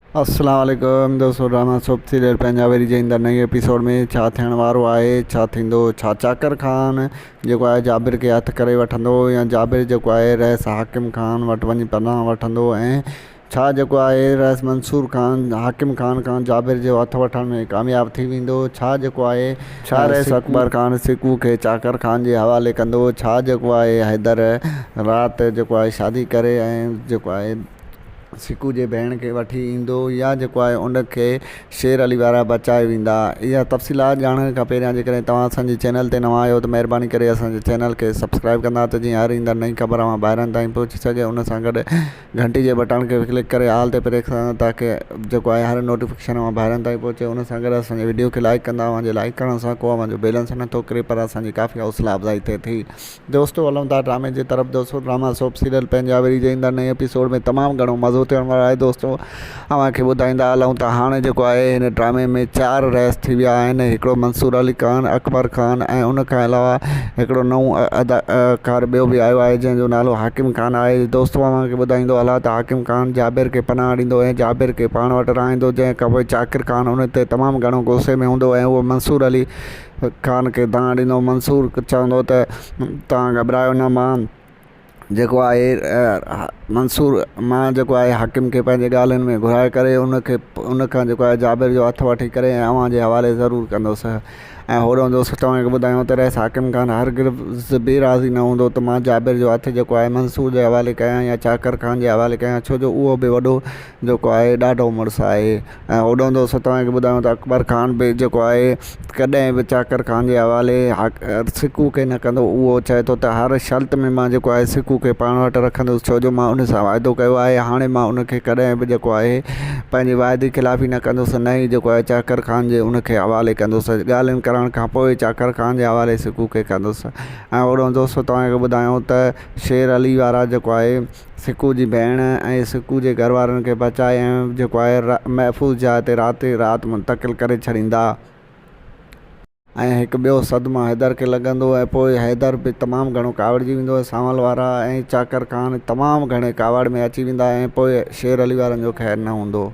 अस्सलाम वालेकुम दोस्तों, ड्रामा सोप सीरियल पंजाबी जे अंदर नई एपिसोड में छा थियण वारो आहे, छा थींदो, छा चाकर खान जेको आहे जाबिर खे हथु करे वठंदो या जाबिर जेको आहे रहिस हाकिम खान वटि वञी पनाह वठंदो ऐं छा जेको आहे रहिस मंसूर खान हाकिम खान खां जाबिर जो हथु वठण में कामयाबु थी वेंदो। छा जेको आहे छा रहिस अकबर खान सिकू खे चाकर खान जे हवाले कंदो। छा जेको आहे हैदर राति जेको आहे शादी करे ऐं जेको आहे सिकू जे भेण खे वठी ईंदो या जेको आहे उनखे शेर अली वारा बचाए वेंदा। इहा तफ़सीलात ॼाणण खां पहिरियां जेकॾहिं तव्हां असांजे चैनल ते नवां आहियो त महिरबानी करे असांजे चैनल खे सब्सक्राइब कंदा त जीअं हर ईंदड़ नई ख़बर मां ॿाहिरनि ताईं पहुची सघे। उन सां गॾु घंटी जे बटन खे क्लिक करे आल ते प्रेस कंदा ताकी जेको आहे हर नोटिफिकेशन मां ॿाहिरनि ताईं पहुचे। उन सां गॾु असांजे वीडियो खे लाइक कंदा। मुंहिंजे लाइक करण सां को मुंहिंजो बैलेंस नथो किरे पर असांजी काफ़ी हौसला अफ़ज़ाई थिए थी। दोस्तों हलूं था ड्रामे जे तरफ़। दोस्तों ड्रामा सोप सीरियल पंजाबी जे ईंदड़ नए एपिसोड में तमामु घणो मज़ो थियण वारो आहे। दोस्तों अव्हांखे ॿुधाईंदा हलूं त हाणे जेको आहे हिन ड्रामे में 4 रहिस थी विया आहिनि। हिकिड़ो मंसूर अली खान, अकबर खान ऐं उन खां अलावा हिकिड़ो नओं अदाकार ॿियो बि आयो आहे जंहिंजो नालो हाकिम खान आहे। दोस्तों अव्हांखे ॿुधाईंदो हलां त हाकिम खान जाबिर खे पनाह ॾींदो ऐं जाबिर खे पाण वटि रहाईंदो। जंहिं खां पोइ चाकिर खान उन ते तमामु घणो गुस्से में हूंदो ऐं उहो मंसूर अली खान खे दांह ॾींदो। मंसूर चवंदो त तव्हां घबरायो न, मां जेको आहे मंसूर मां जेको आहे हाकिम खे पंहिंजे ॻाल्हियुनि में घुराए करे उन खां जेको आहे जाबिर जो हथु वठी करे ऐं अव्हां जे हवाले ज़रूरु कंदुसि। ऐं होॾो दोस्त तव्हांखे ॿुधायूं त रहिस हाकिम खान हरगिज़ बि राज़ी न हूंदो त मां जाबिर जो हथु जेको आहे मंसूर जे हवाले कयां या चाकर खान जे हवाले कयां, छो जो उहो बि वॾो जेको आहे ॾाढो मुड़ुसु आहे। ऐं होॾो दोस्त तव्हांखे ॿुधायूं त अकबर खान बि जेको आहे कॾहिं बि चाकर खान जे हवाले सिकू खे न कंदो। उहो चए थो त हर शर्त में मां जेको आहे सिकू खे पाण वटि रखंदुसि, छो जो मां उन सां वाइदो कयो आहे। हाणे मां उनखे कॾहिं बि जेको आहे पंहिंजी वाइदे ख़िलाफ़ी न कंदुसि, न ई जेको आहे चाकर खान जे उनखे हवाले कंदुसि। ॻाल्हियुनि करण खां पोइ चाकर खान जे हवाले सिकू खे कंदुसि। ऐं होॾो दोस्त तव्हांखे ॿुधायूं त शेर अली वारा जेको आहे सिकू जी भेण ऐं सिकू जे घर वारनि खे बचाए ऐं जेको आहे महफ़ूज़ जाइ ते राति मुंतक़िल करे छॾींदा। ऐं हिकु ॿियो सदमो हैदर खे लॻंदो ऐं पोइ हैदर बि तमामु घणो कावड़जी वेंदो। सांवल वारा ऐं चाकर खान तमामु घणे कावड़ में अची वेंदा ऐं पोइ शेर अली वारनि जो ख़ैरु न हूंदो।